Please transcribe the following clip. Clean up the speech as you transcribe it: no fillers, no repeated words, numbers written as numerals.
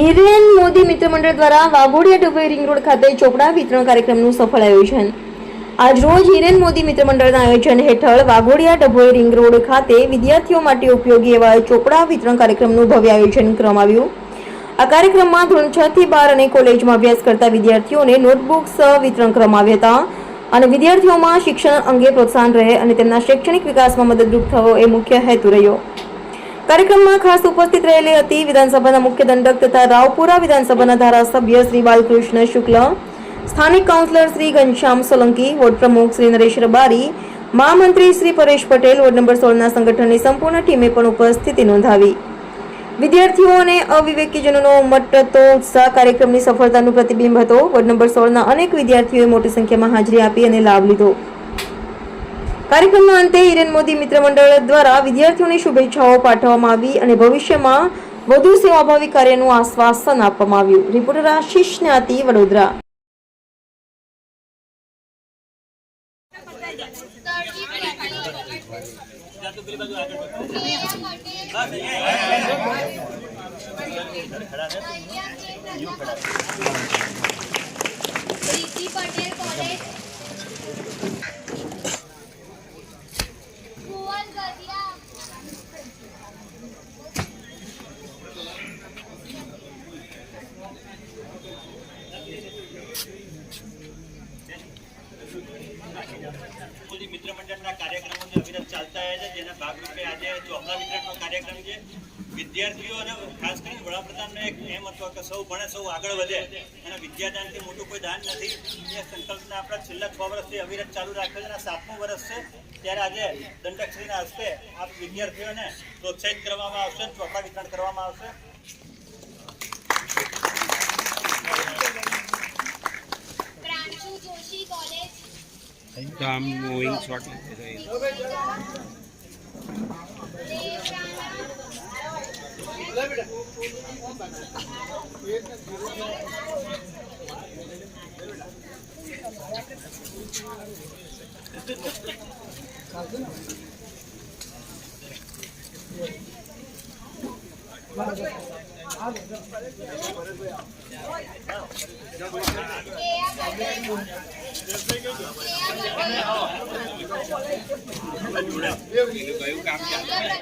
હિરેન મોદી મિત્ર મંડળ દ્વારા વાઘોડિયા ડભોઈ રિંગ રોડ ખાતે ચોપડા વિતરણ કાર્યક્રમનું સફળ આયોજન। આજ રોજ હિરેન મોદી મિત્ર મંડળના આયોજન હેઠળ વાઘોડિયા ડભોઈ રિંગ રોડ ખાતે વિદ્યાર્થીઓ માટે ઉપયોગી એવા ચોપડા વિતરણ કાર્યક્રમનું ભવ્ય આયોજન કરવામાં આવ્યું। આ કાર્યક્રમમાં ધોરણ 6 થી 12 અને કોલેજમાં અભ્યાસ કરતા વિદ્યાર્થીઓને નોટબુક્સ વિતરણ કરવામાં આવ્યા હતા અને વિદ્યાર્થીઓમાં શિક્ષણ અંગે પ્રોત્સાહન રહે અને તેમના શૈક્ષણિક વિકાસમાં મદદરૂપ થવો એ મુખ્ય હેતુ રહ્યો। कार्यक्रम खास उपस्थित रहेली हती विधानसभा मुख्य दंडक तथा रावपुरा विधानसभा धारासभ्य श्री बालकृष्ण शुक्ल, स्थानिक काउंसलर श्री घनश्याम सोलंकी, वोर्ड प्रमुख श्री नरेश रबारी, महामंत्री श्री परेश पटेल, वोर्ड नंबर 16 संगठन संपूर्ण टीमे पण उपस्थिति नोंधावी। विद्यार्थीओ अने अविवेकीजनोनो उमटतो उत्साह कार्यक्रमनी सफलतानुं प्रतिबिंब हतो। वोर्ड नंबर 16 अनेक विद्यार्थीओए मोटी संख्यामां हाजरी आपी अने लाभ लीधो। कार्यक्रमના અંતે હિરેન મોદી મિત્ર મંડળ દ્વારા વિદ્યાર્થીઓને શુભેચ્છાઓ પાઠવવામાં આવી અને ભવિષ્યમાં વધુ સેવાભાવી કાર્યનું આશ્વાસન આપવામાં આવ્યું। રિપોર્ટર આશીષ ન્યાતી, વડોદરા। मित्र मंडळના કાર્યક્રમો જે અવિરત ચાલતા રહે છે જેના ભાગરૂપે આજે ચોપડા વિતરણનો કાર્યક્રમ છે। વિદ્યાર્થીઓ અને ખાસ કરીને વડાપ્રધાનનો એક એમ હતો કે સૌ ભણે સૌ આગળ વધે અને વિદ્યાદાનથી મોટું કોઈ દાન નથી। એ સંકલ્પના આપણા છેલ્લા 6 વર્ષથી અવિરત ચાલુ રાખ્યો છે અને 7મું વર્ષ છે। ત્યારે આજે દંડકશ્રીના હસ્તે આ વિદ્યાર્થીઓને પ્રોત્સાહિત કરવામાં આવશે, ચોપડા વિતરણ કરવામાં આવશે। I'm moving shortly.